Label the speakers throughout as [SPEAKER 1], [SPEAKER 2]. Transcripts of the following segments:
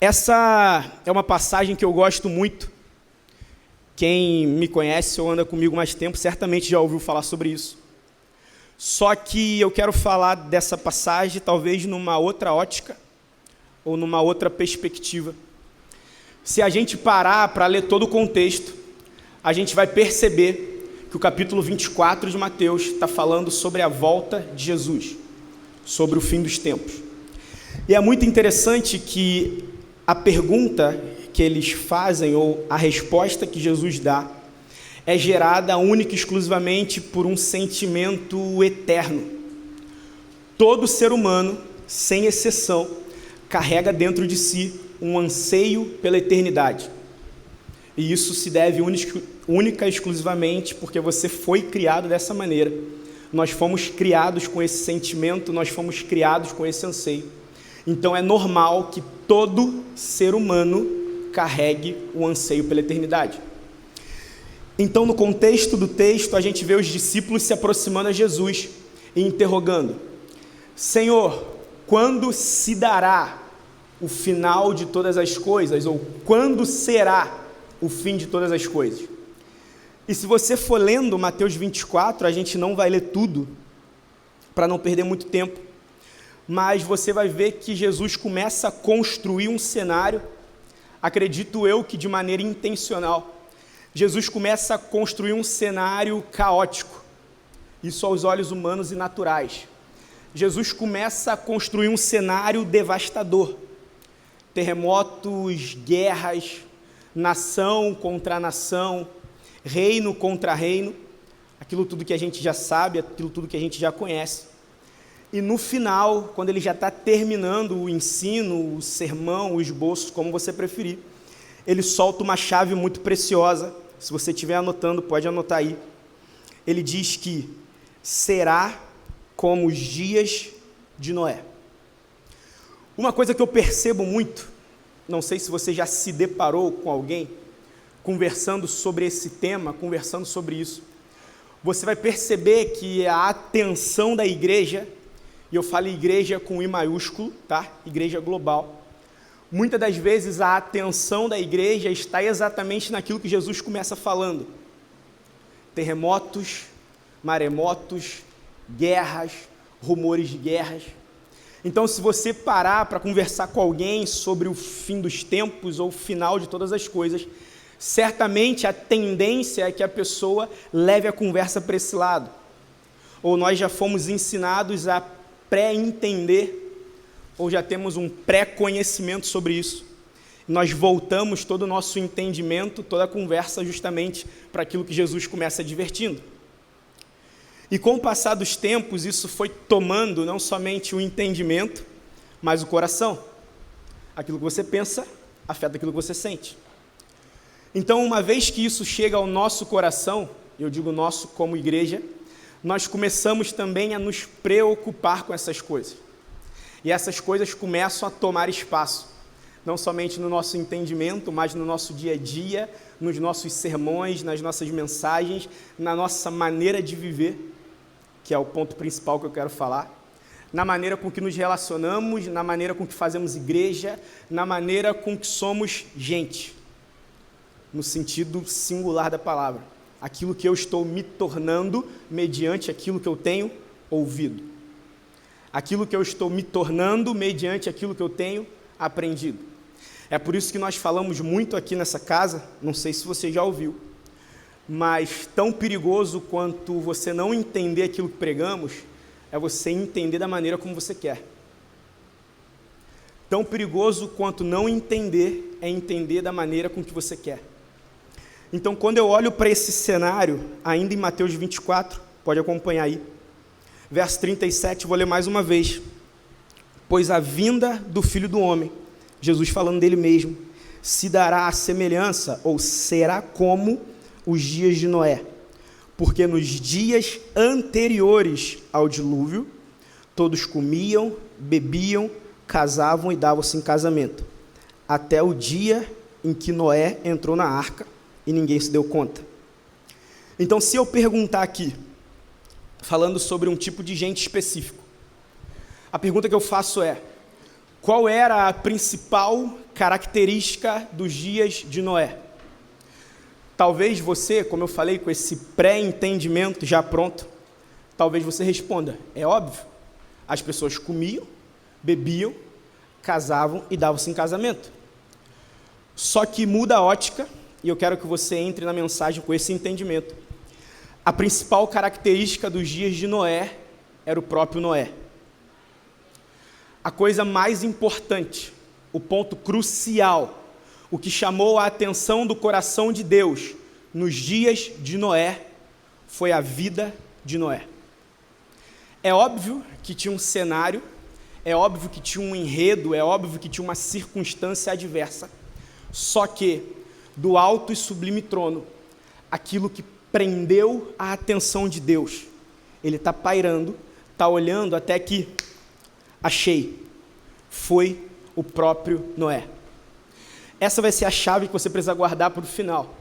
[SPEAKER 1] Essa é uma passagem que eu gosto muito. Quem me conhece ou anda comigo mais tempo certamente já ouviu falar sobre isso. Só que eu quero falar dessa passagem talvez numa outra ótica ou numa outra perspectiva. Se a gente parar para ler todo o contexto, a gente vai perceber que o capítulo 24 de Mateus está falando sobre a volta de Jesus, sobre o fim dos tempos. E é muito interessante que a pergunta que eles fazem, ou a resposta que Jesus dá, é gerada única e exclusivamente por um sentimento eterno. Todo ser humano, sem exceção, carrega dentro de si um anseio pela eternidade. E isso se deve única e exclusivamente porque você foi criado dessa maneira. Nós fomos criados com esse sentimento, nós fomos criados com esse anseio. Então é normal que todo ser humano carregue o anseio pela eternidade. Então, no contexto do texto, a gente vê os discípulos se aproximando a Jesus e interrogando: Senhor, quando se dará o final de todas as coisas? Ou quando será o fim de todas as coisas? E se você for lendo Mateus 24, a gente não vai ler tudo, para não perder muito tempo, mas você vai ver que Jesus começa a construir um cenário, acredito eu que de maneira intencional. Jesus começa a construir um cenário caótico, isso aos olhos humanos e naturais. Jesus começa a construir um cenário devastador, terremotos, guerras, nação contra nação, reino contra reino, aquilo tudo que a gente já sabe, aquilo tudo que a gente já conhece. E no final, quando ele já está terminando o ensino, o sermão, o esboço, como você preferir, ele solta uma chave muito preciosa. Se você estiver anotando, pode anotar aí. Ele diz que será como os dias de Noé. Uma coisa que eu percebo muito, não sei se você já se deparou com alguém conversando sobre esse tema, conversando sobre isso, você vai perceber que a atenção da igreja, e eu falo igreja com I maiúsculo, tá? Igreja global. Muitas das vezes a atenção da igreja está exatamente naquilo que Jesus começa falando. Terremotos, maremotos, guerras, rumores de guerras. Então, se você parar para conversar com alguém sobre o fim dos tempos ou o final de todas as coisas, certamente a tendência é que a pessoa leve a conversa para esse lado. Ou nós já fomos ensinados a pré-entender, ou já temos um pré-conhecimento sobre isso. Nós voltamos todo o nosso entendimento, toda a conversa justamente para aquilo que Jesus começa advertindo. E com o passar dos tempos, isso foi tomando não somente o entendimento, mas o coração. Aquilo que você pensa afeta aquilo que você sente. Então, uma vez que isso chega ao nosso coração, eu digo nosso como igreja, nós começamos também a nos preocupar com essas coisas. E essas coisas começam a tomar espaço, não somente no nosso entendimento, mas no nosso dia a dia, nos nossos sermões, nas nossas mensagens, na nossa maneira de viver, que é o ponto principal que eu quero falar, na maneira com que nos relacionamos, na maneira com que fazemos igreja, na maneira com que somos gente, no sentido singular da palavra, aquilo que eu estou me tornando mediante aquilo que eu tenho ouvido, aquilo que eu estou me tornando mediante aquilo que eu tenho aprendido. É por isso que nós falamos muito aqui nessa casa, não sei se você já ouviu, mas tão perigoso quanto você não entender aquilo que pregamos, é você entender da maneira como você quer. Tão perigoso quanto não entender é entender da maneira com que você quer. Então, quando eu olho para esse cenário, ainda em Mateus 24, pode acompanhar aí, verso 37, vou ler mais uma vez. Pois a vinda do Filho do Homem, Jesus falando dele mesmo, se dará a semelhança, ou será como os dias de Noé. Porque nos dias anteriores ao dilúvio, todos comiam, bebiam, casavam e davam-se em casamento, até o dia em que Noé entrou na arca e ninguém se deu conta. Então, se eu perguntar aqui, falando sobre um tipo de gente específico, a pergunta que eu faço é: qual era a principal característica dos dias de Noé. Talvez você, como eu falei, com esse pré-entendimento já pronto, talvez você responda, é óbvio, as pessoas comiam, bebiam, casavam e davam-se em casamento. Só que muda a ótica, e eu quero que você entre na mensagem com esse entendimento. A principal característica dos dias de Noé era o próprio Noé. A coisa mais importante, o ponto crucial, o que chamou a atenção do coração de Deus nos dias de Noé, foi a vida de Noé. É óbvio que tinha um cenário, é óbvio que tinha um enredo, é óbvio que tinha uma circunstância adversa, só que, do alto e sublime trono, aquilo que prendeu a atenção de Deus, ele está pairando, está olhando até que achei, foi o próprio Noé. Essa vai ser a chave que você precisa guardar para o final.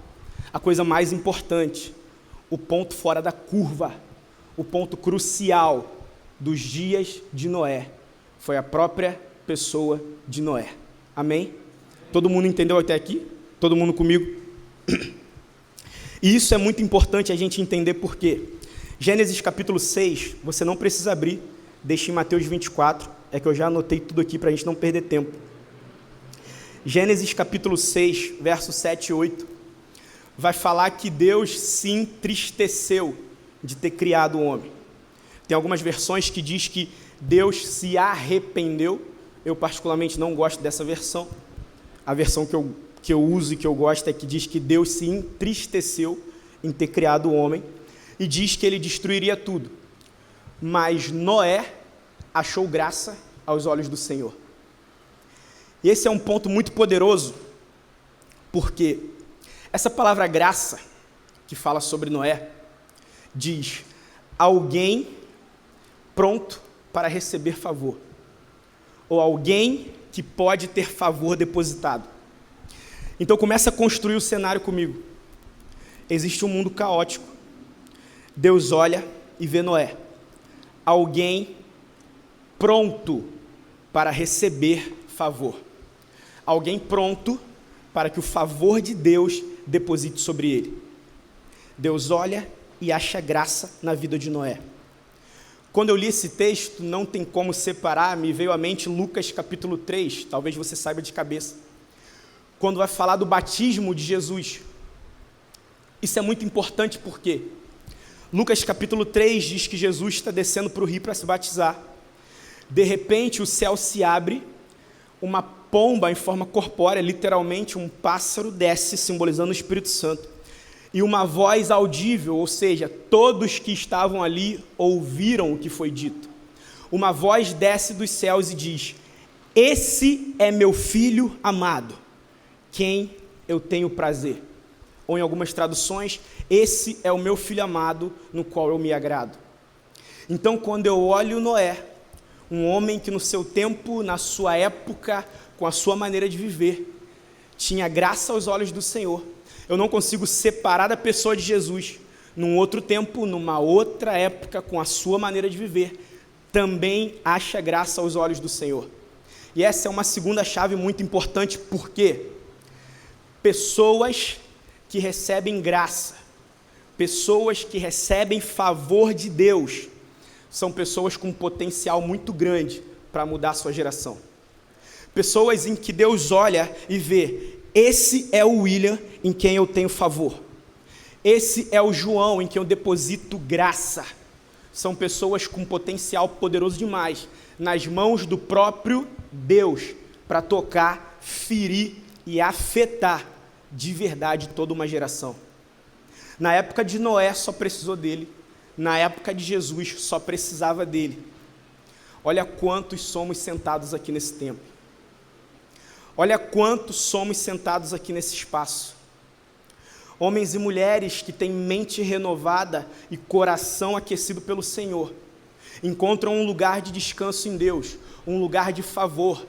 [SPEAKER 1] A coisa mais importante, o ponto fora da curva, o ponto crucial dos dias de Noé, foi a própria pessoa de Noé. Amém? Todo mundo entendeu até aqui? Todo mundo comigo? E isso é muito importante a gente entender por quê. Gênesis capítulo 6, você não precisa abrir, deixa em Mateus 24, é que eu já anotei tudo aqui para a gente não perder tempo. Gênesis capítulo 6, versos 7 e 8, vai falar que Deus se entristeceu de ter criado o homem. Tem algumas versões que diz que Deus se arrependeu. Eu particularmente não gosto dessa versão. A versão que eu uso e que eu gosto é que diz que Deus se entristeceu em ter criado o homem e diz que ele destruiria tudo. Mas Noé achou graça aos olhos do Senhor. E esse é um ponto muito poderoso, porque essa palavra graça, que fala sobre Noé, diz alguém pronto para receber favor, ou alguém que pode ter favor depositado. Então começa a construir o cenário comigo. Existe um mundo caótico. Deus olha e vê Noé, alguém pronto para receber favor, alguém pronto para que o favor de Deus deposite sobre ele. Deus olha e acha graça na vida de Noé. Quando eu li esse texto, não tem como separar, me veio à mente Lucas capítulo 3, talvez você saiba de cabeça, quando vai falar do batismo de Jesus. Isso é muito importante porque Lucas capítulo 3 diz que Jesus está descendo para o rio para se batizar. De repente o céu se abre, uma pomba em forma corpórea, literalmente um pássaro desce, simbolizando o Espírito Santo. E uma voz audível, ou seja, todos que estavam ali ouviram o que foi dito. Uma voz desce dos céus e diz: esse é meu filho amado, quem eu tenho prazer. Ou em algumas traduções, esse é o meu filho amado, no qual eu me agrado. Então, quando eu olho Noé, um homem que no seu tempo, na sua época, com a sua maneira de viver, tinha graça aos olhos do Senhor, eu não consigo separar da pessoa de Jesus, num outro tempo, numa outra época, com a sua maneira de viver, também acha graça aos olhos do Senhor. E essa é uma segunda chave muito importante, porque pessoas que recebem graça, pessoas que recebem favor de Deus, são pessoas com potencial muito grande para mudar a sua geração. Pessoas em que Deus olha e vê: esse é o William em quem eu tenho favor. Esse é o João em quem eu deposito graça. São pessoas com potencial poderoso demais nas mãos do próprio Deus para tocar, ferir e afetar de verdade toda uma geração. Na época de Noé só precisou dele. Na época de Jesus só precisava dele. Olha quantos somos sentados aqui nesse templo. Olha quantos somos sentados aqui nesse espaço. Homens e mulheres que têm mente renovada e coração aquecido pelo Senhor, encontram um lugar de descanso em Deus, um lugar de favor.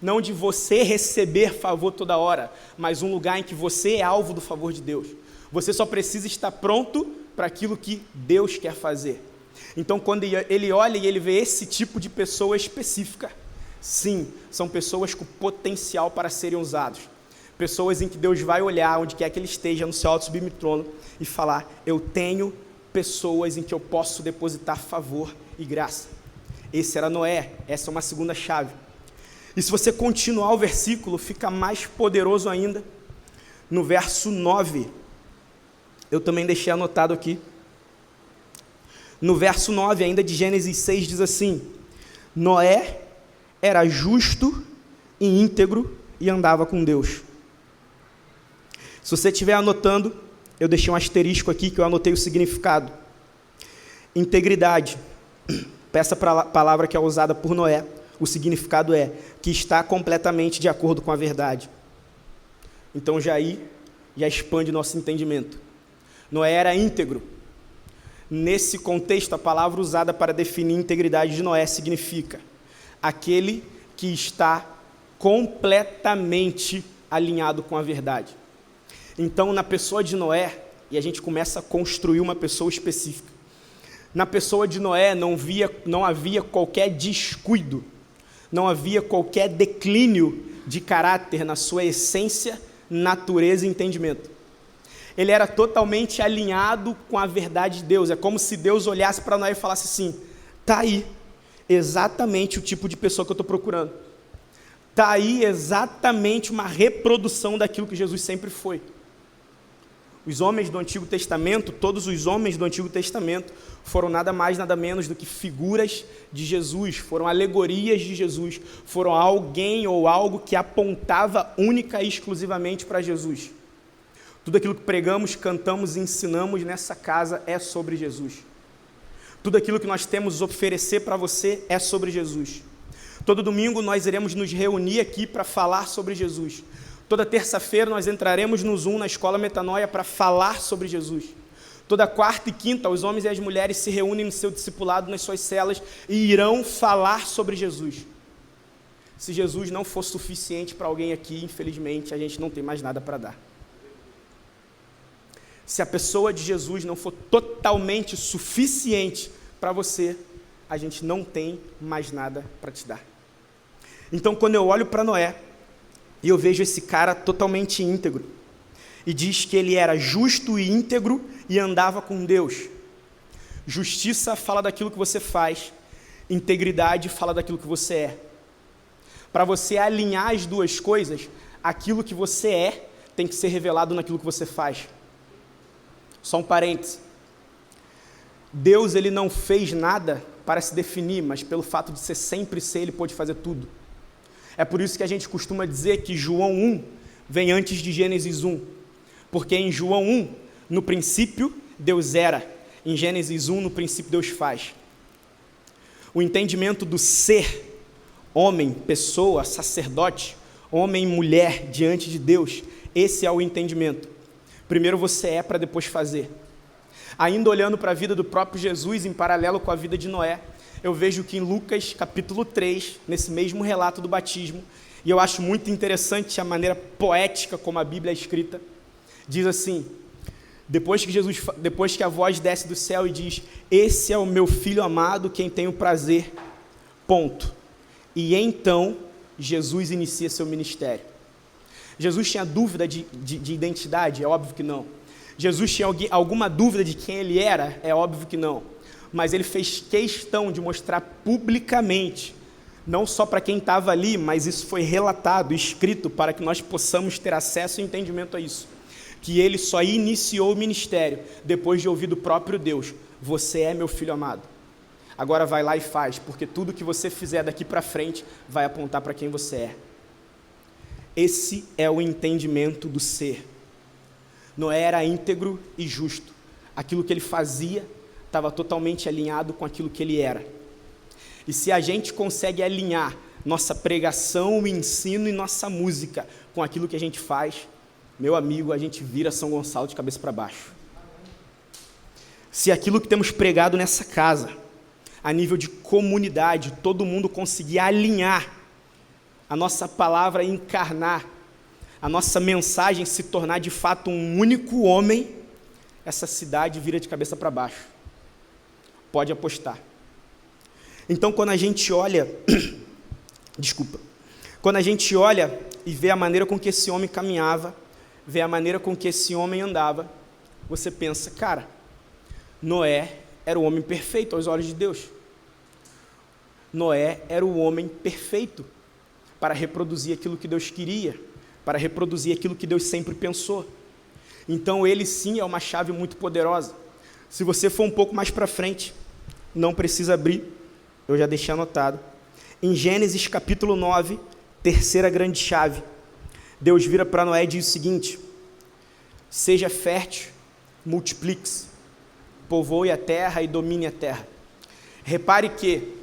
[SPEAKER 1] Não de você receber favor toda hora, mas um lugar em que você é alvo do favor de Deus. Você só precisa estar pronto para aquilo que Deus quer fazer. Então, quando ele olha e ele vê esse tipo de pessoa específica, Sim, são pessoas com potencial para serem usados. Pessoas em que Deus vai olhar onde quer que ele esteja no seu alto sublime trono e falar: eu tenho pessoas em que eu posso depositar favor e graça. Esse era Noé, essa é uma segunda chave. E se você continuar o versículo, fica mais poderoso ainda. No verso 9, eu também deixei anotado aqui. No verso 9, ainda de Gênesis 6, diz assim: Noé era justo e íntegro e andava com Deus. Se você estiver anotando, eu deixei um asterisco aqui que eu anotei o significado. Integridade. Essa palavra que é usada por Noé, o significado é que está completamente de acordo com a verdade. Então já expande nosso entendimento. Noé era íntegro. Nesse contexto, a palavra usada para definir a integridade de Noé significa aquele que está completamente alinhado com a verdade. Então, na pessoa de Noé, e a gente começa a construir uma pessoa específica. Na pessoa de Noé não havia qualquer descuido, não havia qualquer declínio de caráter na sua essência, natureza e entendimento. Ele era totalmente alinhado com a verdade de Deus. É como se Deus olhasse para Noé e falasse assim: está aí exatamente o tipo de pessoa que eu estou procurando. Está aí exatamente uma reprodução daquilo que Jesus sempre foi. Os homens do Antigo Testamento, todos os homens do Antigo Testamento, foram nada mais, nada menos do que figuras de Jesus, foram alegorias de Jesus, foram alguém ou algo que apontava única e exclusivamente para Jesus. Tudo aquilo que pregamos, cantamos e ensinamos nessa casa é sobre Jesus. Tudo aquilo que nós temos a oferecer para você é sobre Jesus. Todo domingo nós iremos nos reunir aqui para falar sobre Jesus. Toda terça-feira nós entraremos no Zoom, na Escola Metanoia, para falar sobre Jesus. Toda quarta e quinta, os homens e as mulheres se reúnem no seu discipulado, nas suas celas, e irão falar sobre Jesus. Se Jesus não for suficiente para alguém aqui, infelizmente, a gente não tem mais nada para dar. Se a pessoa de Jesus não for totalmente suficiente para você, a gente não tem mais nada para te dar. Então, quando eu olho para Noé, e eu vejo esse cara totalmente íntegro, e diz que ele era justo e íntegro e andava com Deus. Justiça fala daquilo que você faz, integridade fala daquilo que você é. Para você alinhar as duas coisas, aquilo que você é tem que ser revelado naquilo que você faz. Só um parêntese. Deus, ele não fez nada para se definir, mas pelo fato de ser sempre ser, ele pôde fazer tudo. É por isso que a gente costuma dizer que João 1 vem antes de Gênesis 1. Porque em João 1, no princípio, Deus era. Em Gênesis 1, no princípio, Deus faz. O entendimento do ser, homem, pessoa, sacerdote, homem e mulher diante de Deus, esse é o entendimento. Primeiro você é para depois fazer. Ainda olhando para a vida do próprio Jesus, em paralelo com a vida de Noé, eu vejo que em Lucas capítulo 3, nesse mesmo relato do batismo, e eu acho muito interessante a maneira poética como a Bíblia é escrita, diz assim: depois que a voz desce do céu e diz: esse é o meu filho amado, quem tenho prazer, ponto. E então Jesus inicia seu ministério. Jesus tinha dúvida de identidade? É óbvio que não. Jesus tinha alguma dúvida de quem ele era? É óbvio que não. Mas ele fez questão de mostrar publicamente, não só para quem estava ali, mas isso foi relatado, escrito, para que nós possamos ter acesso e entendimento a isso, que ele só iniciou o ministério depois de ouvir do próprio Deus: você é meu filho amado. Agora vai lá e faz, porque tudo que você fizer daqui para frente vai apontar para quem você é. Esse é o entendimento do ser. Noé era íntegro e justo. Aquilo que ele fazia estava totalmente alinhado com aquilo que ele era. E se a gente consegue alinhar nossa pregação, o ensino e nossa música com aquilo que a gente faz, meu amigo, a gente vira São Gonçalo de cabeça para baixo. Se aquilo que temos pregado nessa casa, a nível de comunidade, todo mundo conseguir alinhar a nossa palavra, encarnar, a nossa mensagem se tornar de fato um único homem, essa cidade vira de cabeça para baixo. Pode apostar. Então, quando a gente olha Quando a gente olha e vê a maneira com que esse homem caminhava, vê a maneira com que esse homem andava, você pensa, cara, Noé era o homem perfeito aos olhos de Deus. Noé era o homem perfeito para reproduzir aquilo que Deus queria, para reproduzir aquilo que Deus sempre pensou. Então ele sim é uma chave muito poderosa. Se você for um pouco mais para frente, não precisa abrir, eu já deixei anotado. Em Gênesis capítulo 9, terceira grande chave, Deus vira para Noé e diz o seguinte: seja fértil, multiplique-se, povoe a terra e domine a terra. Repare que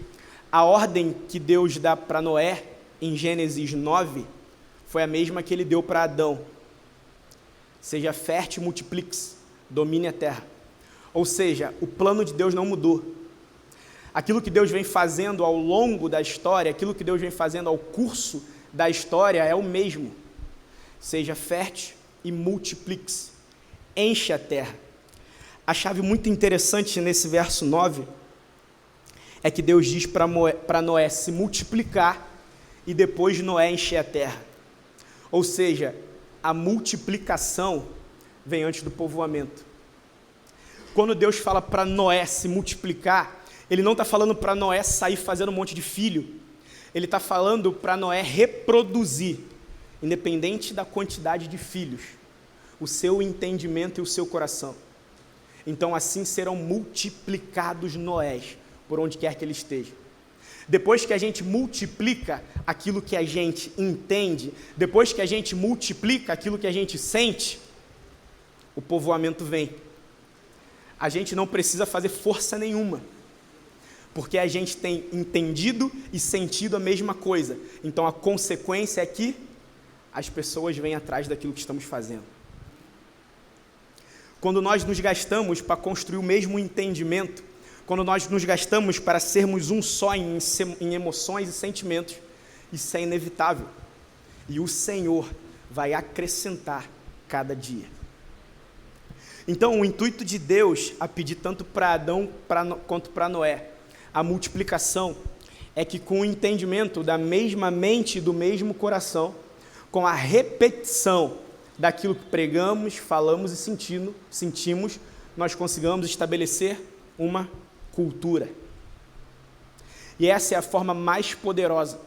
[SPEAKER 1] a ordem que Deus dá para Noé em Gênesis 9 foi a mesma que ele deu para Adão. Seja fértil, multiplique-se, domine a terra. Ou seja, o plano de Deus não mudou. Aquilo que Deus vem fazendo ao longo da história, aquilo que Deus vem fazendo ao curso da história é o mesmo. Seja fértil e multiplique-se, enche a terra. A chave muito interessante nesse verso 9 é que Deus diz para Noé se multiplicar e depois Noé encher a terra. Ou seja, a multiplicação vem antes do povoamento. Quando Deus fala para Noé se multiplicar, Ele não está falando para Noé sair fazendo um monte de filho. Ele está falando para Noé reproduzir, independente da quantidade de filhos, o seu entendimento e o seu coração. Então assim serão multiplicados Noés, por onde quer que ele esteja. Depois que a gente multiplica aquilo que a gente entende, depois que a gente multiplica aquilo que a gente sente, o povoamento vem. A gente não precisa fazer força nenhuma, porque a gente tem entendido e sentido a mesma coisa. Então a consequência é que as pessoas vêm atrás daquilo que estamos fazendo. Quando nós nos gastamos para construir o mesmo entendimento, quando nós nos gastamos para sermos um só em emoções e sentimentos, isso é inevitável. E o Senhor vai acrescentar cada dia. Então, o intuito de Deus a pedir tanto para Adão quanto para Noé, a multiplicação, é que com o entendimento da mesma mente e do mesmo coração, com a repetição daquilo que pregamos, falamos e sentimos, nós consigamos estabelecer uma cultura. E essa é a forma mais poderosa.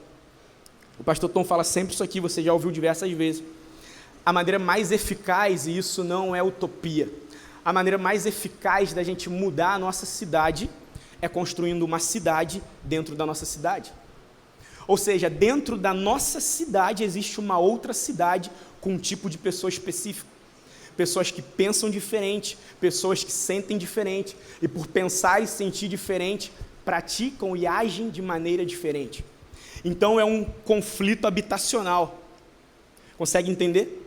[SPEAKER 1] O pastor Tom fala sempre isso aqui, você já ouviu diversas vezes. A maneira mais eficaz, e isso não é utopia, a maneira mais eficaz da gente mudar a nossa cidade é construindo uma cidade dentro da nossa cidade. Ou seja, dentro da nossa cidade existe uma outra cidade com um tipo de pessoa específico. Pessoas que pensam diferente, pessoas que sentem diferente, e por pensar e sentir diferente, praticam e agem de maneira diferente. Então é um conflito habitacional. Consegue entender?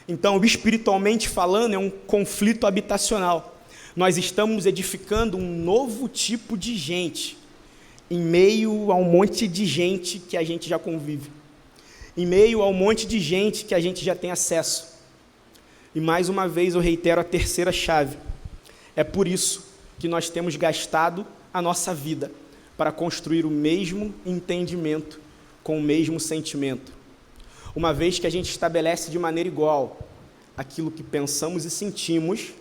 [SPEAKER 1] Então, espiritualmente falando, é um conflito habitacional. Nós estamos edificando um novo tipo de gente, em meio a um monte de gente que a gente já convive, em meio a um monte de gente que a gente já tem acesso. E mais uma vez eu reitero a terceira chave. É por isso que nós temos gastado a nossa vida para construir o mesmo entendimento com o mesmo sentimento. Uma vez que a gente estabelece de maneira igual aquilo que pensamos e sentimos,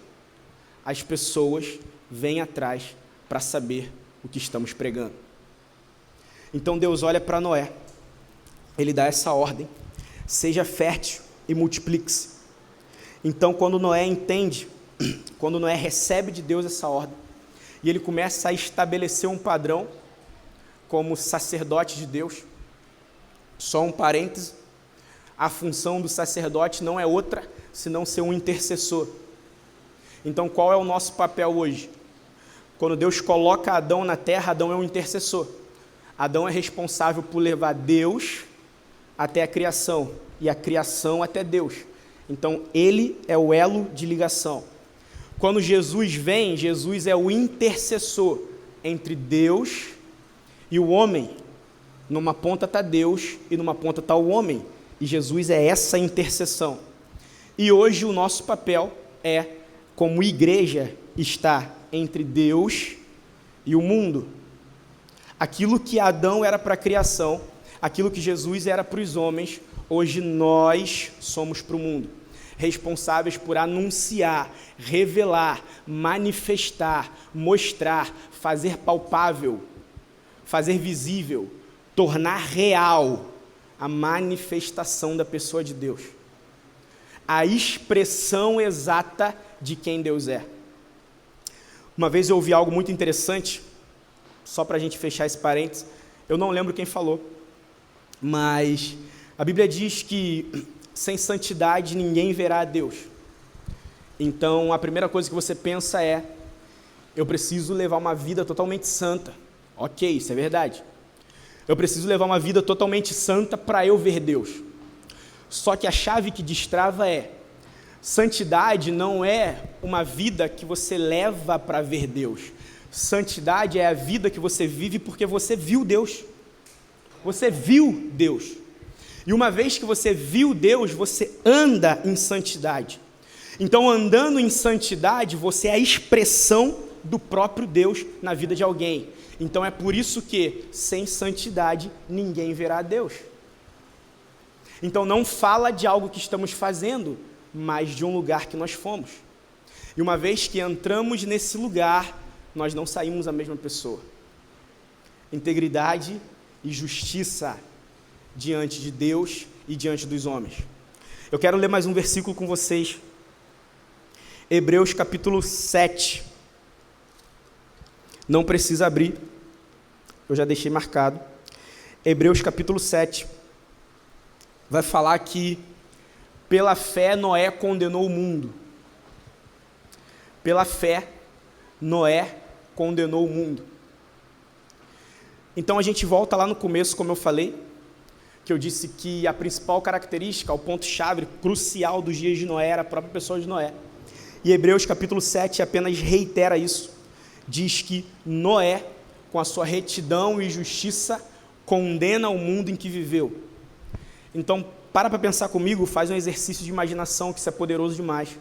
[SPEAKER 1] as pessoas vêm atrás para saber o que estamos pregando. Então Deus olha para Noé, Ele dá essa ordem: seja fértil e multiplique-se. Então quando Noé entende, quando Noé recebe de Deus essa ordem, e ele começa a estabelecer um padrão como sacerdote de Deus, só um parêntese, a função do sacerdote não é outra senão ser um intercessor. Então qual é o nosso papel hoje? Quando Deus coloca Adão na terra, Adão é um intercessor. Adão é responsável por levar Deus até a criação, e a criação até Deus. Então ele é o elo de ligação. Quando Jesus vem, Jesus é o intercessor entre Deus e o homem. Numa ponta está Deus e numa ponta está o homem. E Jesus é essa intercessão. E hoje o nosso papel é, como igreja, estar entre Deus e o mundo. Aquilo que Adão era para a criação, Aquilo que Jesus era para os homens, hoje nós somos para o mundo. Responsáveis por anunciar, revelar, manifestar, mostrar, fazer palpável, fazer visível, tornar real a manifestação da pessoa de Deus. A expressão exata de quem Deus é. Uma vez eu ouvi algo muito interessante, só para a gente fechar esse parênteses, eu não lembro quem falou, mas a Bíblia diz que sem santidade ninguém verá a Deus. Então a primeira coisa que você pensa é, eu preciso levar uma vida totalmente santa. Ok, isso é verdade. Eu preciso levar uma vida totalmente santa para eu ver Deus. Só que a chave que destrava é, santidade não é uma vida que você leva para ver Deus. Santidade é a vida que você vive porque você viu Deus. Você viu Deus. E uma vez que você viu Deus, você anda em santidade. Então, andando em santidade, você é a expressão do próprio Deus na vida de alguém. Então, é por isso que, sem santidade, ninguém verá Deus. Então, não fala de algo que estamos fazendo, mas de um lugar que nós fomos. E uma vez que entramos nesse lugar, nós não saímos a mesma pessoa. Integridade e justiça diante de Deus e diante dos homens. Eu quero ler mais um versículo com vocês. Hebreus capítulo 7. Não precisa abrir, eu já deixei marcado. Hebreus capítulo 7. Vai falar que pela fé Noé condenou o mundo. Pela fé Noé condenou o mundo. Então a gente volta lá no começo, como eu falei, que eu disse que a principal característica, o ponto-chave crucial dos dias de Noé era a própria pessoa de Noé. E Hebreus capítulo 7 apenas reitera isso. Diz que Noé, com a sua retidão e justiça, condena o mundo em que viveu. Então, para pensar comigo, faz um exercício de imaginação, que isso é poderoso demais.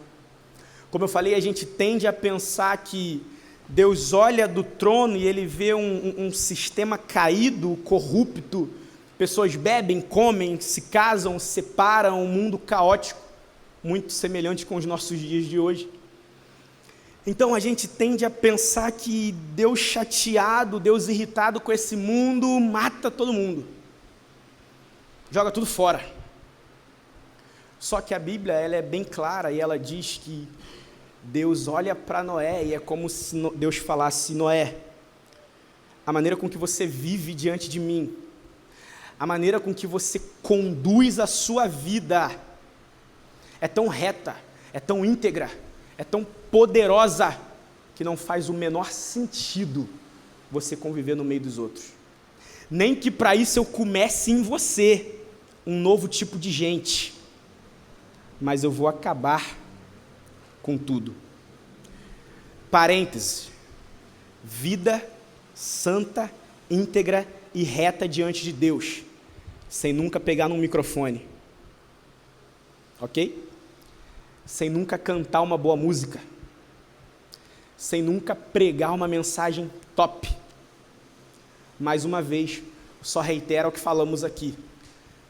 [SPEAKER 1] Como eu falei, a gente tende a pensar que Deus olha do trono e ele vê um sistema caído, corrupto, pessoas bebem, comem, se casam, se separam, um mundo caótico, muito semelhante com os nossos dias de hoje. Então a gente tende a pensar que Deus chateado, Deus irritado com esse mundo, mata todo mundo, joga tudo fora. Só que a Bíblia ela é bem clara e ela diz que Deus olha para Noé e é como se Deus falasse: Noé, a maneira com que você vive diante de mim, a maneira com que você conduz a sua vida é tão reta, é tão íntegra, é tão poderosa, que não faz o menor sentido você conviver no meio dos outros. Nem que para isso eu comece em você um novo tipo de gente, mas eu vou acabar com tudo. Parêntese, vida santa, íntegra e reta diante de Deus, sem nunca pegar num microfone, ok? Sem nunca cantar uma boa música, sem nunca pregar uma mensagem top. Mais uma vez, só reitero o que falamos aqui,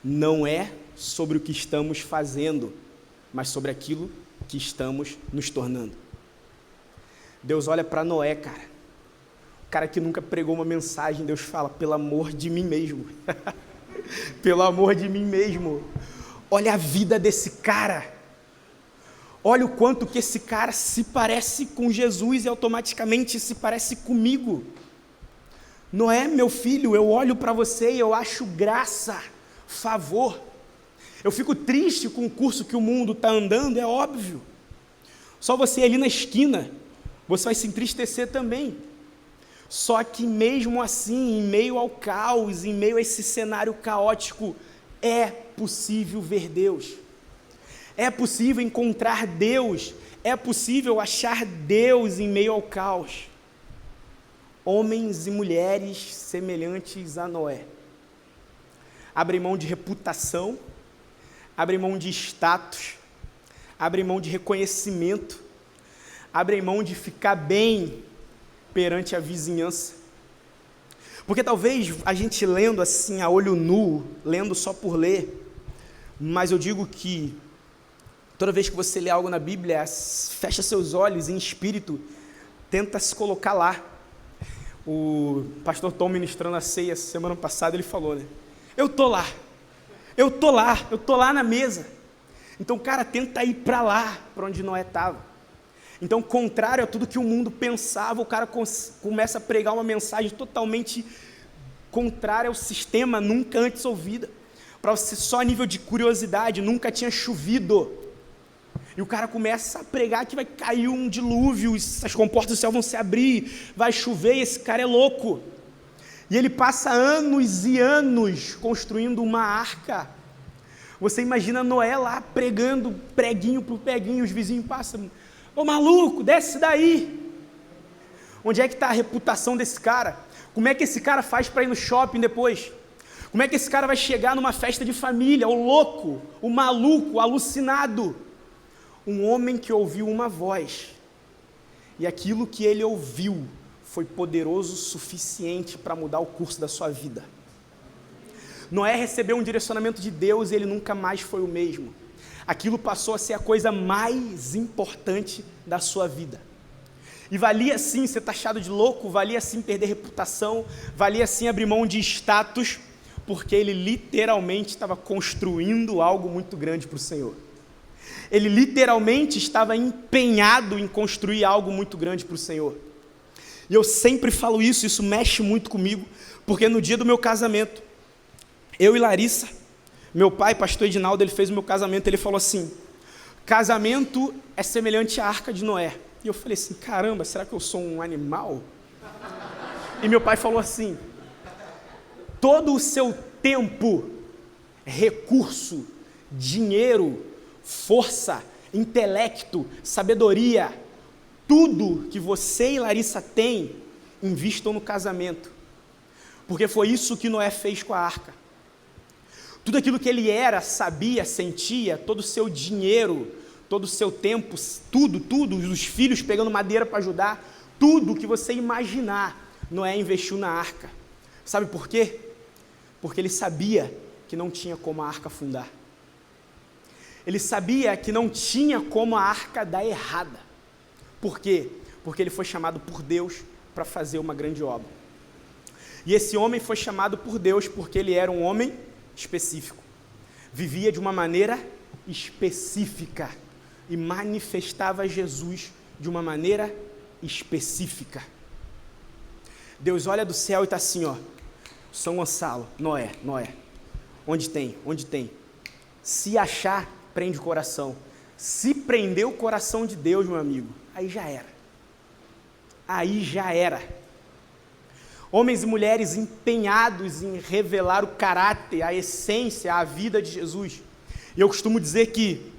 [SPEAKER 1] não é sobre o que estamos fazendo, mas sobre aquilo que estamos nos tornando. Deus olha para Noé, cara, o cara que nunca pregou uma mensagem, Deus fala: pelo amor de mim mesmo, pelo amor de mim mesmo, olha a vida desse cara, olha o quanto que esse cara se parece com Jesus e automaticamente se parece comigo. Noé, meu filho, eu olho para você e eu acho graça, favor. Eu fico triste com o curso que o mundo está andando, é óbvio. Só você ali na esquina, você vai se entristecer também. Só que mesmo assim, em meio ao caos, em meio a esse cenário caótico, é possível ver Deus. É possível encontrar Deus, é possível achar Deus em meio ao caos. Homens e mulheres semelhantes a Noé abrem mão de reputação, abrem mão de status, abrem mão de reconhecimento, abrem mão de ficar bem perante a vizinhança, Porque talvez a gente lendo assim a olho nu, lendo só por ler, mas eu digo que toda vez que você lê algo na Bíblia, fecha seus olhos em espírito, tenta se colocar lá. O pastor Tom, ministrando a ceia semana passada, ele falou, né? Eu tô lá na mesa. Então, cara, tenta ir para lá, para onde Noé estava. Então, contrário a tudo que o mundo pensava, o cara começa a pregar uma mensagem totalmente contrária ao sistema, nunca antes ouvida. Para você, só a nível de curiosidade, nunca tinha chovido. E o cara começa a pregar que vai cair um dilúvio, as comportas do céu vão se abrir, vai chover, e esse cara é louco. E ele passa anos e anos construindo uma arca. Você imagina Noé lá pregando preguinho por preguinho, os vizinhos passam, ô maluco, desce daí. Onde é que está a reputação desse cara? Como é que esse cara faz para ir no shopping depois? Como é que esse cara vai chegar numa festa de família? O louco, o maluco, o alucinado. Um homem que ouviu uma voz, e aquilo que ele ouviu foi poderoso o suficiente para mudar o curso da sua vida. Noé recebeu um direcionamento de Deus e ele nunca mais foi o mesmo. Aquilo passou a ser a coisa mais importante da sua vida. E valia sim ser taxado de louco, valia sim perder reputação, valia sim abrir mão de status, porque ele literalmente estava construindo algo muito grande para o Senhor. Ele literalmente estava empenhado em construir algo muito grande para o Senhor. E eu sempre falo isso, isso mexe muito comigo, porque no dia do meu casamento, eu e Larissa, meu pai, pastor Edinaldo, ele fez o meu casamento, ele falou assim, casamento é semelhante à arca de Noé. E eu falei assim, caramba, será que eu sou um animal? E meu pai falou assim, todo o seu tempo, recurso, dinheiro, força, intelecto, sabedoria, tudo que você e Larissa têm, invistam no casamento. Porque foi isso que Noé fez com a arca. Tudo aquilo que ele era, sabia, sentia, todo o seu dinheiro, todo o seu tempo, tudo, os filhos pegando madeira para ajudar, tudo que você imaginar, Noé investiu na arca. Sabe por quê? Porque ele sabia que não tinha como a arca afundar. Ele sabia que não tinha como a arca dar errada. Por quê? Porque ele foi chamado por Deus para fazer uma grande obra. E esse homem foi chamado por Deus porque ele era um homem específico. Vivia de uma maneira específica e manifestava Jesus de uma maneira específica. Deus olha do céu e está assim, ó, São Gonçalo, Noé, onde tem? Se achar, prende o coração. Se prender o coração de Deus, meu amigo, aí já era. Homens e mulheres empenhados em revelar o caráter, a essência, a vida de Jesus. E eu costumo dizer que,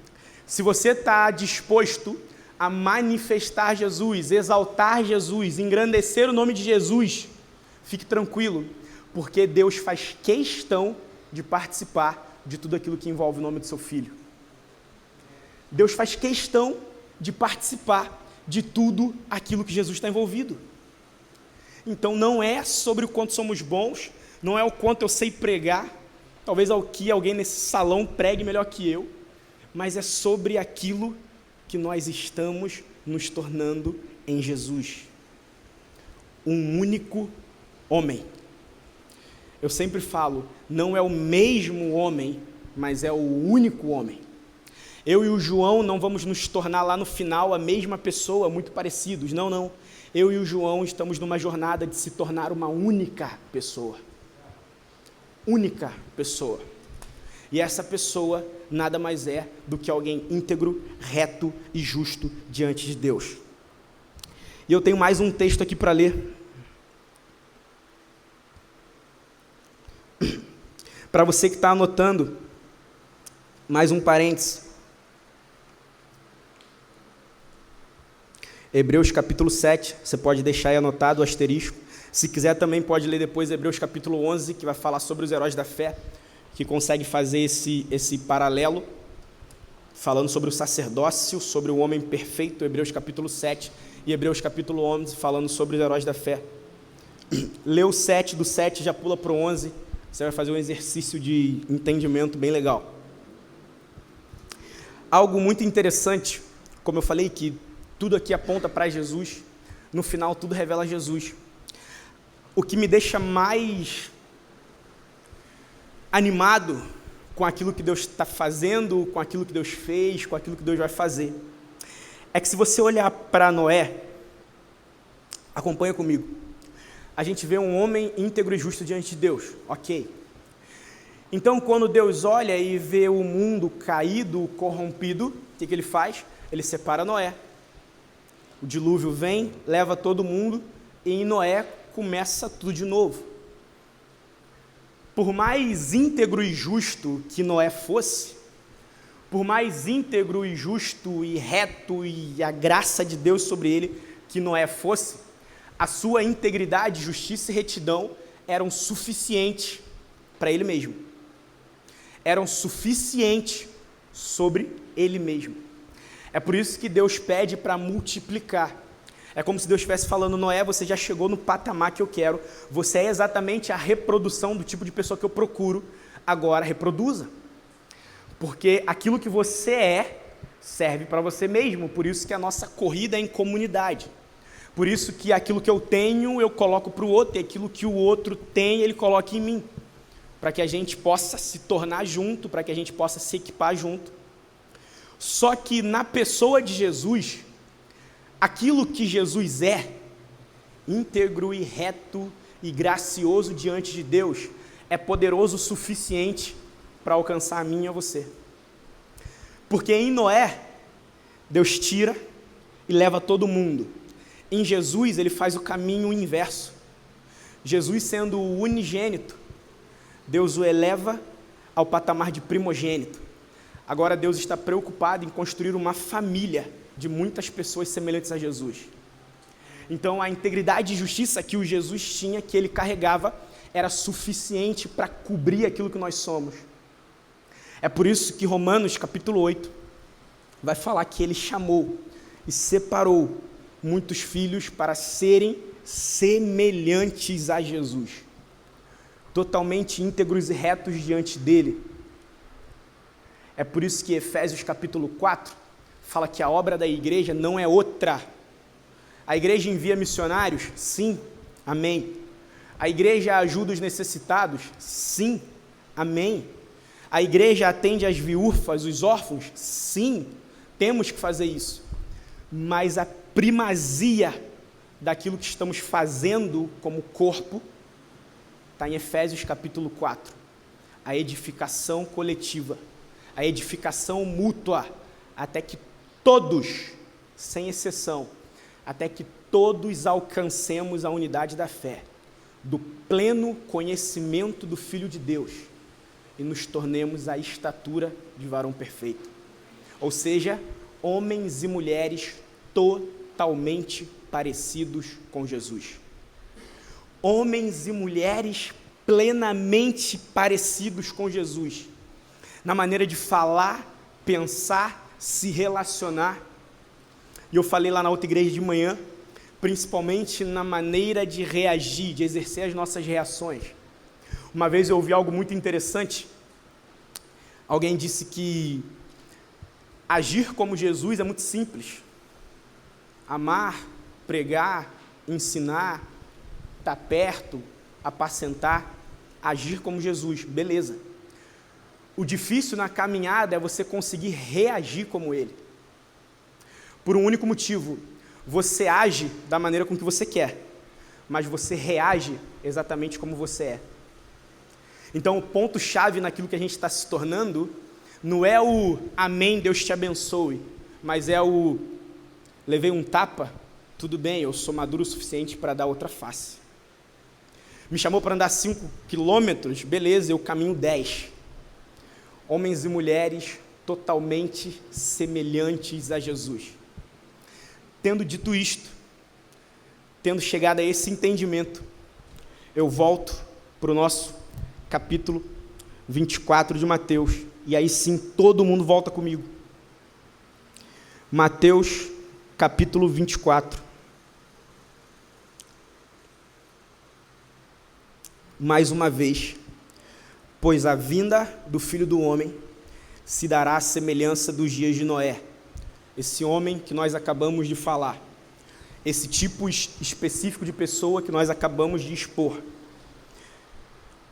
[SPEAKER 1] se você está disposto a manifestar Jesus, exaltar Jesus, engrandecer o nome de Jesus, fique tranquilo, porque Deus faz questão de participar de tudo aquilo que envolve o nome do seu filho. Deus faz questão de participar de tudo aquilo que Jesus está envolvido. Então não é sobre o quanto somos bons, não é o quanto eu sei pregar, talvez alguém nesse salão pregue melhor que eu, mas é sobre aquilo que nós estamos nos tornando em Jesus. Um único homem. Eu sempre falo, não é o mesmo homem, mas é o único homem. Eu e o João não vamos nos tornar lá no final a mesma pessoa, muito parecidos, não. Eu e o João estamos numa jornada de se tornar uma única pessoa. Única pessoa. E essa pessoa nada mais é do que alguém íntegro, reto e justo diante de Deus. E eu tenho mais um texto aqui para ler. Para você que está anotando, mais um parênteses. Hebreus capítulo 7, você pode deixar aí anotado o asterisco. Se quiser também pode ler depois Hebreus capítulo 11, que vai falar sobre os heróis da fé, que consegue fazer esse paralelo, falando sobre o sacerdócio, sobre o homem perfeito, Hebreus capítulo 7, e Hebreus capítulo 11, falando sobre os heróis da fé. lê o 7, do 7 já pula para o 11, você vai fazer um exercício de entendimento bem legal. Algo muito interessante, como eu falei, que tudo aqui aponta para Jesus, no final tudo revela Jesus. O que me deixa mais animado com aquilo que Deus está fazendo, com aquilo que Deus fez, com aquilo que Deus vai fazer, é que se você olhar para Noé, acompanha comigo, a gente vê um homem íntegro e justo diante de Deus, ok. Então, quando Deus olha e vê o mundo caído, corrompido, o que ele faz? Ele separa Noé. O dilúvio vem, leva todo mundo, e em Noé começa tudo de novo. Por mais íntegro e justo que Noé fosse, por mais íntegro e justo e reto e a graça de Deus sobre ele que Noé fosse, a sua integridade, justiça e retidão eram suficientes para ele mesmo. Eram suficientes sobre ele mesmo. É por isso que Deus pede para multiplicar. É como se Deus estivesse falando: Noé, você já chegou no patamar que eu quero, você é exatamente a reprodução do tipo de pessoa que eu procuro, agora reproduza. Porque aquilo que você é, serve para você mesmo, por isso que a nossa corrida é em comunidade. Por isso que aquilo que eu tenho, eu coloco para o outro, e aquilo que o outro tem, ele coloca em mim. Para que a gente possa se tornar junto, para que a gente possa se equipar junto. Só que na pessoa de Jesus, aquilo que Jesus é, íntegro e reto e gracioso diante de Deus, é poderoso o suficiente para alcançar a mim e a você. Porque em Noé, Deus tira e leva todo mundo. Em Jesus, ele faz o caminho inverso. Jesus sendo o unigênito, Deus o eleva ao patamar de primogênito. Agora Deus está preocupado em construir uma família de muitas pessoas semelhantes a Jesus. Então a integridade e justiça que o Jesus tinha, que ele carregava, era suficiente para cobrir aquilo que nós somos. É por isso que Romanos capítulo 8 vai falar que ele chamou e separou muitos filhos para serem semelhantes a Jesus, totalmente íntegros e retos diante dele. É por isso que Efésios capítulo 4 fala que a obra da igreja não é outra. A igreja envia missionários? Sim, amém. A igreja ajuda os necessitados? Sim, amém. A igreja atende as viúvas, os órfãos? Sim, temos que fazer isso. Mas a primazia daquilo que estamos fazendo como corpo está em Efésios capítulo 4. A edificação coletiva, a edificação mútua, até que todos, sem exceção, até que todos alcancemos a unidade da fé, do pleno conhecimento do Filho de Deus, e nos tornemos a estatura de varão perfeito. Ou seja, homens e mulheres totalmente parecidos com Jesus. Homens e mulheres plenamente parecidos com Jesus, na maneira de falar, pensar, se relacionar. E eu falei lá na outra igreja de manhã, principalmente na maneira de reagir, de exercer as nossas reações. Uma vez eu ouvi algo muito interessante. Alguém disse que agir como Jesus é muito simples. Amar, pregar, ensinar, estar perto, apacentar, agir como Jesus, beleza. O difícil na caminhada é você conseguir reagir como Ele. Por um único motivo: você age da maneira com que você quer, mas você reage exatamente como você é. Então o ponto-chave naquilo que a gente está se tornando não é o amém, Deus te abençoe, mas é o levei um tapa, tudo bem, eu sou maduro o suficiente para dar outra face. Me chamou para andar 5 quilômetros, beleza, eu caminho 10. Homens e mulheres totalmente semelhantes a Jesus. Tendo dito isto, tendo chegado a esse entendimento, eu volto para o nosso capítulo 24 de Mateus, e aí sim todo mundo volta comigo. Mateus capítulo 24. mais uma vez, pois a vinda do Filho do Homem se dará à semelhança dos dias de Noé. Esse homem que nós acabamos de falar, esse tipo específico de pessoa que nós acabamos de expor.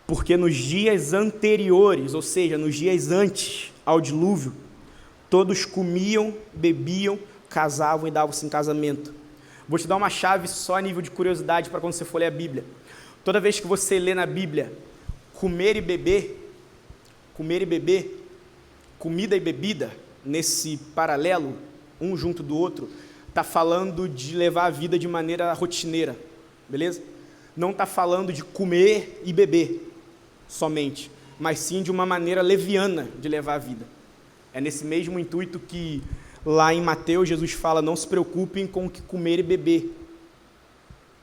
[SPEAKER 1] Porque nos dias anteriores, ou seja, nos dias antes ao dilúvio, todos comiam, bebiam, casavam e davam-se em casamento. Vou te dar uma chave só a nível de curiosidade para quando você for ler a Bíblia. Toda vez que você lê na Bíblia comer e beber, comida e bebida, nesse paralelo, um junto do outro, está falando de levar a vida de maneira rotineira, beleza? Não está falando de comer e beber somente, mas sim de uma maneira leviana de levar a vida. É nesse mesmo intuito que lá em Mateus Jesus fala, não se preocupem com o que comer e beber.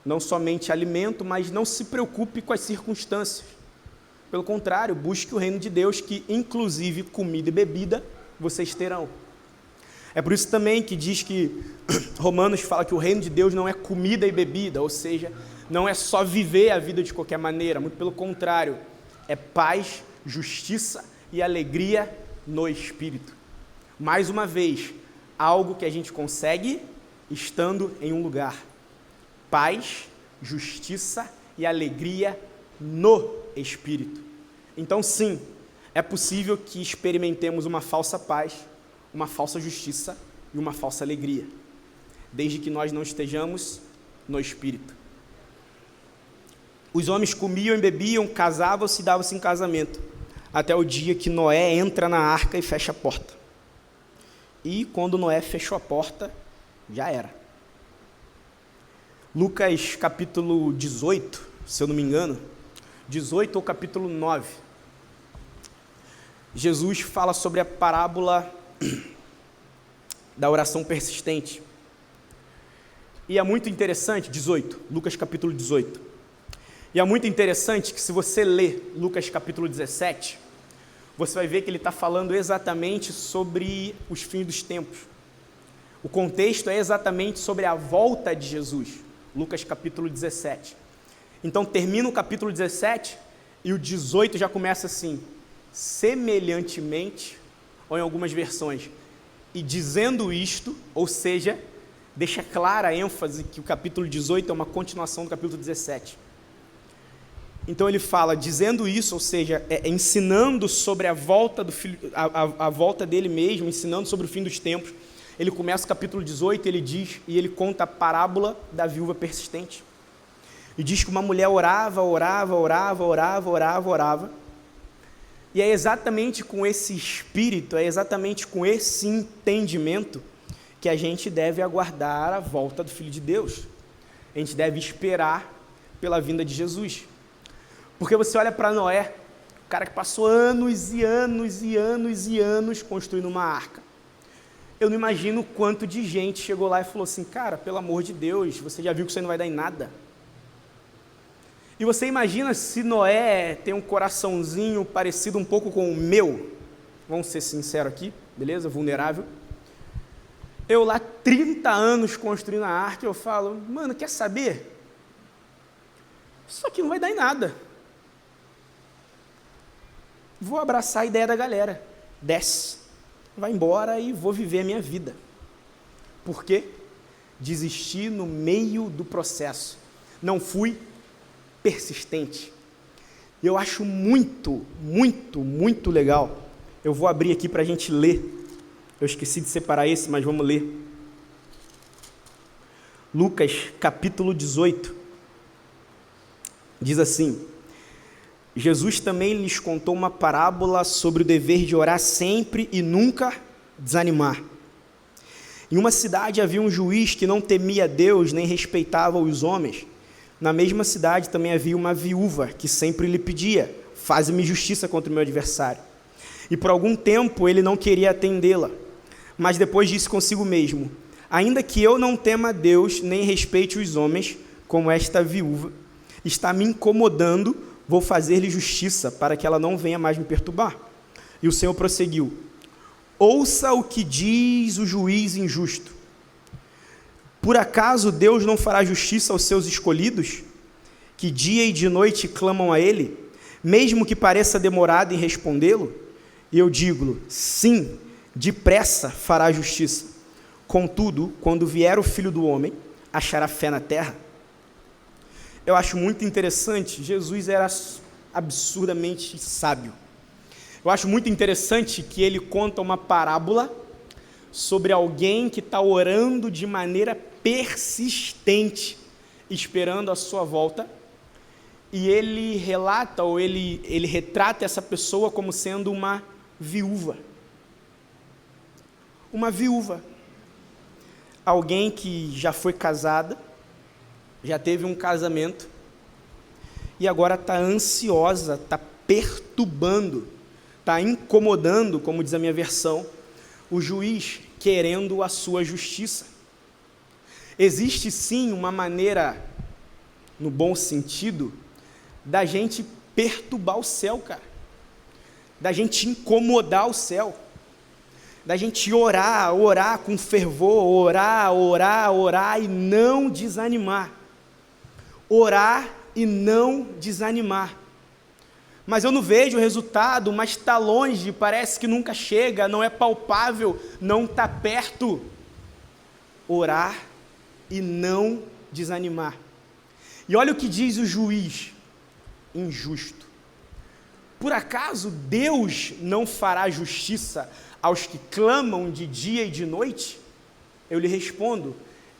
[SPEAKER 1] Não somente alimento, mas não se preocupe com as circunstâncias. Pelo contrário, busque o reino de Deus, que inclusive comida e bebida vocês terão. É por isso também que diz que Romanos fala que o reino de Deus não é comida e bebida, ou seja, não é só viver a vida de qualquer maneira, muito pelo contrário, é paz, justiça e alegria no Espírito. Mais uma vez, algo que a gente consegue estando em um lugar. Paz, justiça e alegria no Espírito. Então, sim, é possível que experimentemos uma falsa paz, uma falsa justiça e uma falsa alegria, desde que nós não estejamos no Espírito. Os homens comiam e bebiam, casavam-se e davam-se em casamento, até o dia que Noé entra na arca e fecha a porta. E quando Noé fechou a porta, já era. Lucas capítulo 18, se eu não me engano, 18 ou capítulo 9, Jesus fala sobre a parábola da oração persistente. E é muito interessante, 18, Lucas capítulo 18. E é muito interessante que se você ler Lucas capítulo 17, você vai ver que ele está falando exatamente sobre os fins dos tempos. O contexto é exatamente sobre a volta de Jesus, Lucas capítulo 17. Então termina o capítulo 17 e o 18 já começa assim, semelhantemente, ou em algumas versões, e dizendo isto, ou seja, deixa clara a ênfase que o capítulo 18 é uma continuação do capítulo 17. Então ele fala, dizendo isso, ou seja, ensinando sobre a volta do filho, a volta dele mesmo, ensinando sobre o fim dos tempos. Ele começa o capítulo 18, ele diz, e ele conta a parábola da viúva persistente. E diz que uma mulher orava, e é exatamente com esse espírito, é exatamente com esse entendimento que a gente deve aguardar a volta do Filho de Deus. A gente deve esperar pela vinda de Jesus. Porque você olha para Noé, o cara que passou anos e anos e anos e anos construindo uma arca. Eu não imagino quanto de gente chegou lá e falou assim, cara, pelo amor de Deus, você já viu que isso aí não vai dar em nada? E você imagina se Noé tem um coraçãozinho parecido um pouco com o meu, vamos ser sinceros aqui, beleza? Vulnerável. Eu lá 30 anos construindo a arca, eu falo, mano, quer saber? Isso aqui não vai dar em nada. Vou abraçar a ideia da galera, desce, vai embora e vou viver a minha vida. Por quê? Desisti no meio do processo, não fui persistente. Eu acho muito legal, eu vou abrir aqui para a gente ler, eu esqueci de separar esse, mas vamos ler. Lucas capítulo 18, diz assim, Jesus também lhes contou uma parábola sobre o dever de orar sempre e nunca desanimar. Em uma cidade havia um juiz que não temia Deus nem respeitava os homens. Na mesma cidade também havia uma viúva que sempre lhe pedia, faze-me justiça contra o meu adversário. E por algum tempo ele não queria atendê-la, mas depois disse consigo mesmo, ainda que eu não tema Deus nem respeite os homens, como esta viúva está me incomodando, vou fazer-lhe justiça para que ela não venha mais me perturbar. E o Senhor prosseguiu, ouça o que diz o juiz injusto. Por acaso Deus não fará justiça aos seus escolhidos, que dia e de noite clamam a Ele, mesmo que pareça demorado em respondê-lo? E eu digo, sim, depressa fará justiça. Contudo, quando vier o Filho do Homem, achará fé na terra? Eu acho muito interessante, Jesus era absurdamente sábio. Eu acho muito interessante que ele conta uma parábola sobre alguém que está orando de maneira persistente, esperando a sua volta, e ele relata, ou ele retrata essa pessoa como sendo uma viúva. Uma viúva. Alguém que já foi casada, já teve um casamento, e agora está ansiosa, está perturbando, está incomodando, como diz a minha versão, o juiz querendo a sua justiça. Existe sim uma maneira, no bom sentido, da gente perturbar o céu, cara, da gente incomodar o céu, da gente orar com fervor, orar e não desanimar, orar e não desanimar, mas eu não vejo o resultado, mas está longe, parece que nunca chega, não é palpável, não está perto. Orar e não desanimar. E olha o que diz o juiz injusto. Por acaso Deus não fará justiça aos que clamam de dia e de noite? Eu lhe respondo,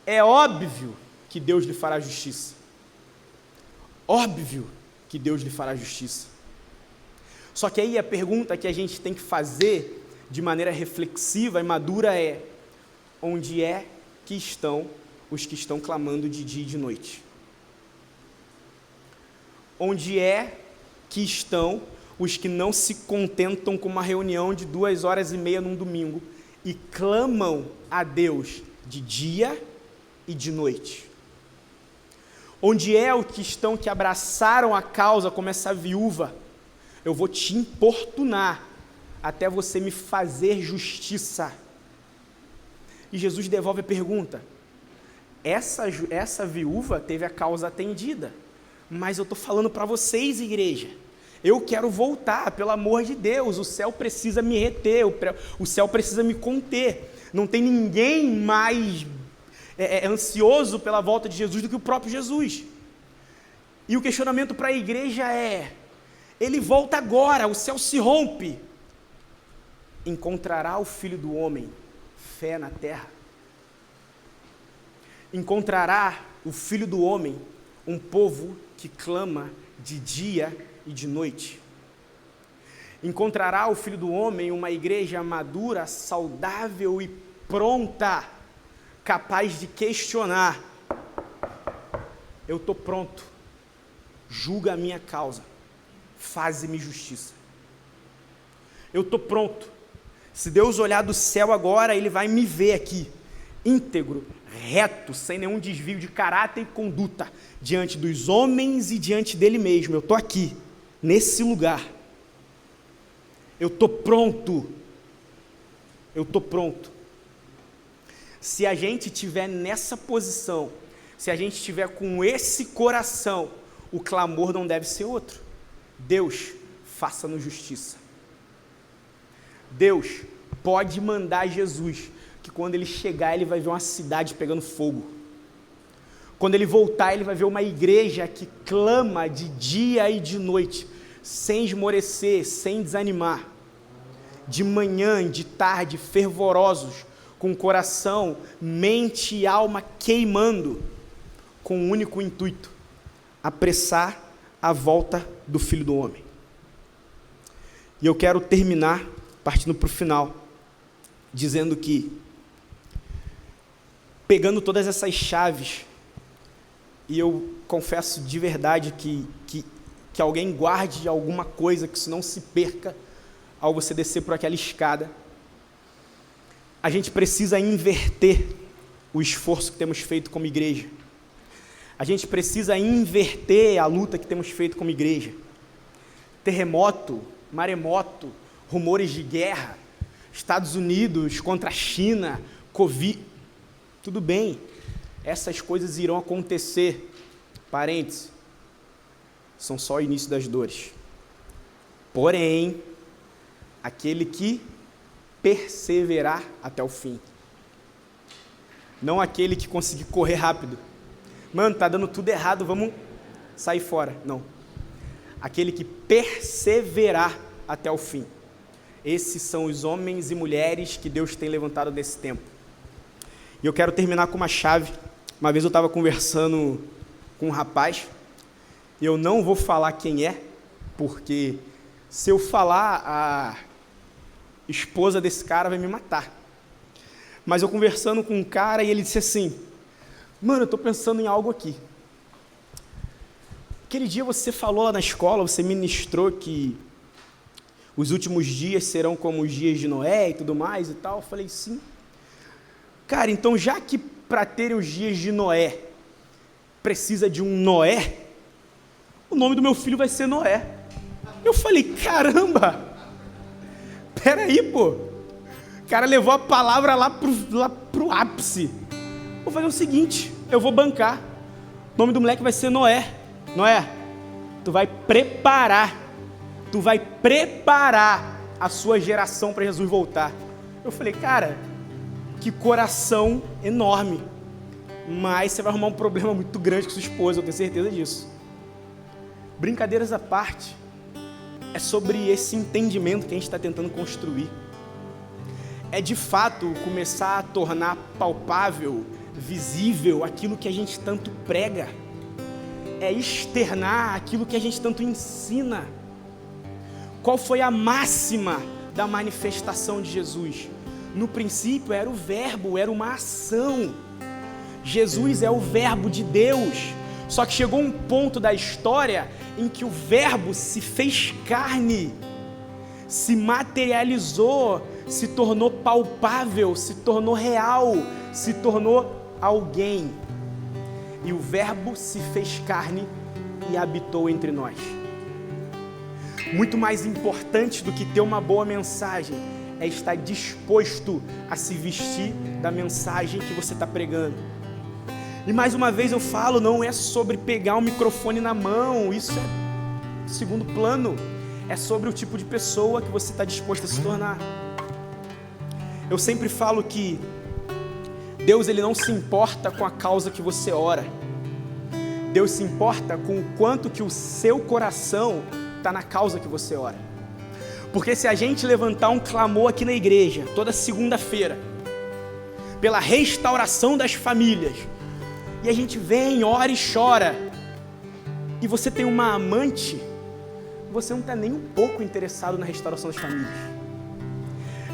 [SPEAKER 1] é óbvio que Deus lhe fará justiça. Óbvio que Deus lhe fará justiça. Só que aí a pergunta que a gente tem que fazer de maneira reflexiva e madura é: onde é que estão os que estão clamando de dia e de noite? Onde é que estão os que não se contentam com uma reunião de 2h30 num domingo e clamam a Deus de dia e de noite? Onde é os que estão que abraçaram a causa como essa viúva? Eu vou te importunar até você me fazer justiça. E Jesus devolve a pergunta: essa viúva teve a causa atendida, mas eu estou falando para vocês, igreja, eu quero voltar, pelo amor de Deus, o céu precisa me reter, o céu precisa me conter, não tem ninguém mais ansioso pela volta de Jesus do que o próprio Jesus. E o questionamento para a igreja é: ele volta agora, o céu se rompe, encontrará o Filho do Homem fé na terra? Encontrará o Filho do Homem um povo que clama de dia e de noite? Encontrará o Filho do Homem uma igreja madura, saudável e pronta, capaz de questionar: eu estou pronto, julga a minha causa, faze-me justiça. Eu estou pronto, se Deus olhar do céu agora, Ele vai me ver aqui, íntegro, reto, sem nenhum desvio de caráter e conduta, diante dos homens e diante dele mesmo. Eu estou aqui, nesse lugar, eu estou pronto, eu estou pronto. Se a gente estiver nessa posição, se a gente estiver com esse coração, o clamor não deve ser outro: Deus, faça-nos justiça. Deus pode mandar Jesus, que quando ele chegar, ele vai ver uma cidade pegando fogo. Quando ele voltar, ele vai ver uma igreja que clama de dia e de noite, sem esmorecer, sem desanimar, de manhã, de tarde, fervorosos, com o coração, mente e alma queimando, com um único intuito: apressar a volta do Filho do Homem. E eu quero terminar, partindo para o final, dizendo que, pegando todas essas chaves, e eu confesso de verdade que alguém guarde alguma coisa, que isso não se perca ao você descer por aquela escada, a gente precisa inverter o esforço que temos feito como igreja. A gente precisa inverter a luta que temos feito como igreja. Terremoto, maremoto, rumores de guerra, Estados Unidos contra a China, Covid, tudo bem, essas coisas irão acontecer, parênteses, são só o início das dores. Porém, aquele que perseverar até o fim. Não aquele que conseguir correr rápido. Mano, tá dando tudo errado, vamos sair fora. Não. Aquele que perseverar até o fim. Esses são os homens e mulheres que Deus tem levantado nesse tempo. E eu quero terminar com uma chave. Uma vez eu estava conversando com um rapaz, e eu não vou falar quem é, porque se eu falar, a esposa desse cara vai me matar. Mas eu conversando com um cara, e ele disse assim: mano, eu estou pensando em algo aqui. Aquele dia você falou lá na escola, você ministrou que os últimos dias serão como os dias de Noé e tudo mais e tal. Eu falei, sim. Cara, então já que para terem os dias de Noé precisa de um Noé, o nome do meu filho vai ser Noé. Eu falei, caramba, peraí, pô. O cara levou a palavra lá pro ápice. Vou fazer o seguinte, eu vou bancar. O nome do moleque vai ser Noé. Noé, tu vai preparar a sua geração para Jesus voltar. Eu falei, cara, que coração enorme, mas você vai arrumar um problema muito grande com sua esposa, eu tenho certeza disso. Brincadeiras à parte, é sobre esse entendimento que a gente está tentando construir. É de fato começar a tornar palpável, visível aquilo que a gente tanto prega. É externar aquilo que a gente tanto ensina. Qual foi a máxima da manifestação de Jesus? No princípio era o verbo, era uma ação. Jesus é o verbo de Deus. Só que chegou um ponto da história em que o verbo se fez carne, se materializou, se tornou palpável, se tornou real, se tornou alguém. E o verbo se fez carne e habitou entre nós. Muito mais importante do que ter uma boa mensagem é estar disposto a se vestir da mensagem que você está pregando. E mais uma vez eu falo, não é sobre pegar um microfone na mão, isso é segundo plano, é sobre o tipo de pessoa que você está disposto a se tornar. Eu sempre falo que Deus ele não se importa com a causa que você ora, Deus se importa com o quanto que o seu coração está na causa que você ora. Porque se a gente levantar um clamor aqui na igreja, toda segunda-feira, pela restauração das famílias, e a gente vem, ora e chora, e você tem uma amante, você não está nem um pouco interessado na restauração das famílias.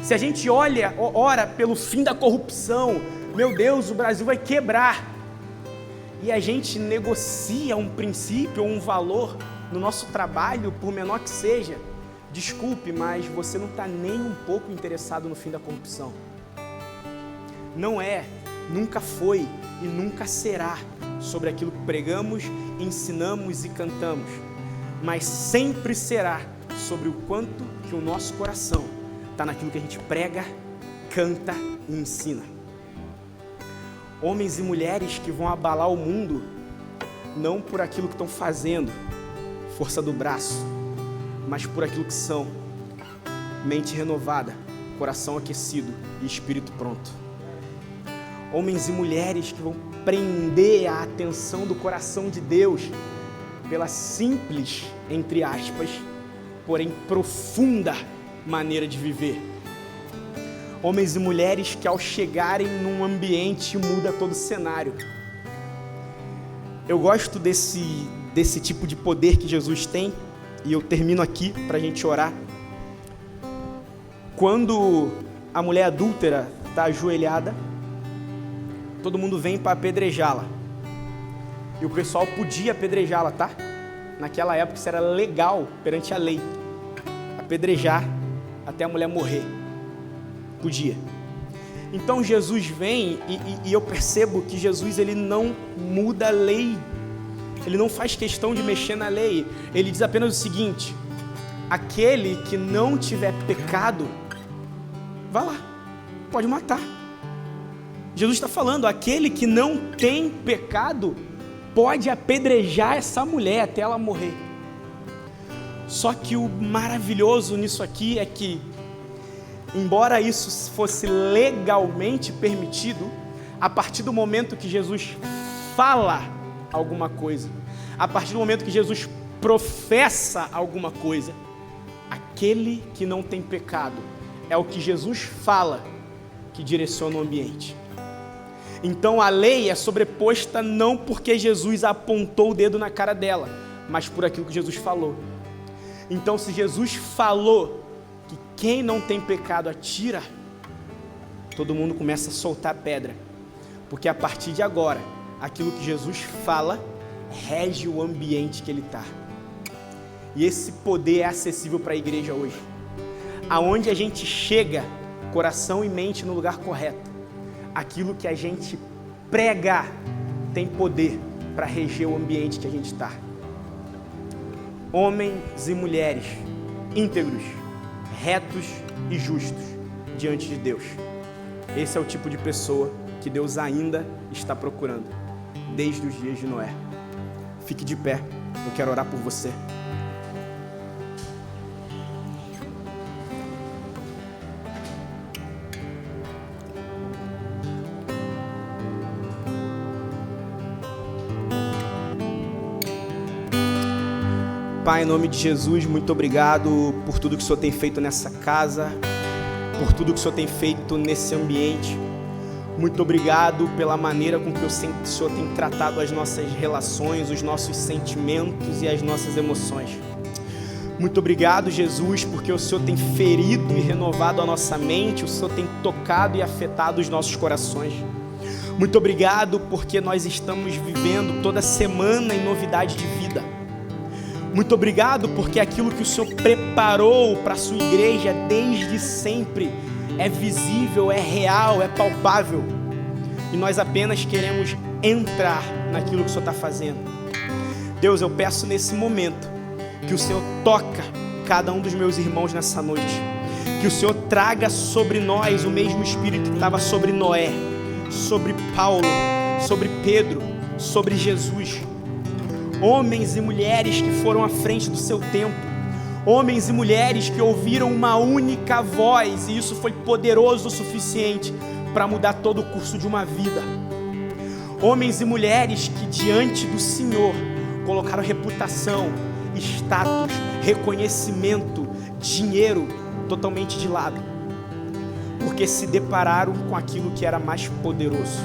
[SPEAKER 1] Se a gente ora pelo fim da corrupção, meu Deus, o Brasil vai quebrar, e a gente negocia um princípio ou um valor no nosso trabalho, por menor que seja, desculpe, mas você não está nem um pouco interessado no fim da corrupção. Não é, nunca foi e nunca será sobre aquilo que pregamos, ensinamos e cantamos, mas sempre será sobre o quanto que o nosso coração está naquilo que a gente prega, canta e ensina. Homens e mulheres que vão abalar o mundo, não por aquilo que estão fazendo, força do braço, mas por aquilo que são, mente renovada, coração aquecido e espírito pronto. Homens e mulheres que vão prender a atenção do coração de Deus pela simples, entre aspas, porém profunda maneira de viver. Homens e mulheres que ao chegarem num ambiente muda todo o cenário. Eu gosto desse tipo de poder que Jesus tem, e eu termino aqui para a gente orar. Quando a mulher adúltera está ajoelhada, todo mundo vem para apedrejá-la. E o pessoal podia apedrejá-la, tá? Naquela época isso era legal perante a lei. Apedrejar até a mulher morrer. Podia. Então Jesus vem e eu percebo que Jesus ele não muda a lei. Ele não faz questão de mexer na lei. Ele diz apenas o seguinte: aquele que não tiver pecado, vá lá, pode matar. Jesus está falando, aquele que não tem pecado, pode apedrejar essa mulher até ela morrer. Só que o maravilhoso nisso aqui é que, embora isso fosse legalmente permitido, a partir do momento que Jesus fala alguma coisa, a partir do momento que Jesus professa alguma coisa, aquele que não tem pecado, é o que Jesus fala que direciona o ambiente. Então a lei é sobreposta não porque Jesus apontou o dedo na cara dela, mas por aquilo que Jesus falou. Então se Jesus falou que quem não tem pecado atira, todo mundo começa a soltar pedra, porque a partir de agora, aquilo que Jesus fala rege o ambiente que ele está. E esse poder é acessível para a igreja hoje. Aonde a gente chega, coração e mente no lugar correto, aquilo que a gente prega tem poder para reger o ambiente que a gente está. Homens e mulheres íntegros, retos e justos diante de Deus. Esse é o tipo de pessoa que Deus ainda está procurando, desde os dias de Noé. Fique de pé, eu quero orar por você. Pai, em nome de Jesus, muito obrigado por tudo que o Senhor tem feito nessa casa, por tudo que o Senhor tem feito nesse ambiente. Muito obrigado pela maneira com que o Senhor tem tratado as nossas relações, os nossos sentimentos e as nossas emoções. Muito obrigado, Jesus, porque o Senhor tem ferido e renovado a nossa mente, o Senhor tem tocado e afetado os nossos corações. Muito obrigado porque nós estamos vivendo toda semana em novidade de vida. Muito obrigado porque aquilo que o Senhor preparou para a sua igreja desde sempre é visível, é real, é palpável. E nós apenas queremos entrar naquilo que o Senhor está fazendo. Deus, eu peço nesse momento que o Senhor toca cada um dos meus irmãos nessa noite. Que o Senhor traga sobre nós o mesmo Espírito que estava sobre Noé, sobre Paulo, sobre Pedro, sobre Jesus. Homens e mulheres que foram à frente do seu tempo, homens e mulheres que ouviram uma única voz, e isso foi poderoso o suficiente para mudar todo o curso de uma vida. Homens e mulheres que diante do Senhor colocaram reputação, status, reconhecimento, dinheiro totalmente de lado, porque se depararam com aquilo que era mais poderoso.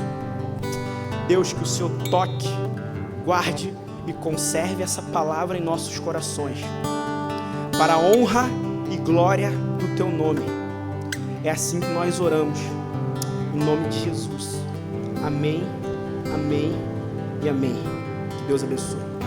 [SPEAKER 1] Deus, que o Senhor toque, guarde e conserve essa palavra em nossos corações, para a honra e glória do Teu nome. É assim que nós oramos, em nome de Jesus. Amém, amém e amém. Que Deus abençoe.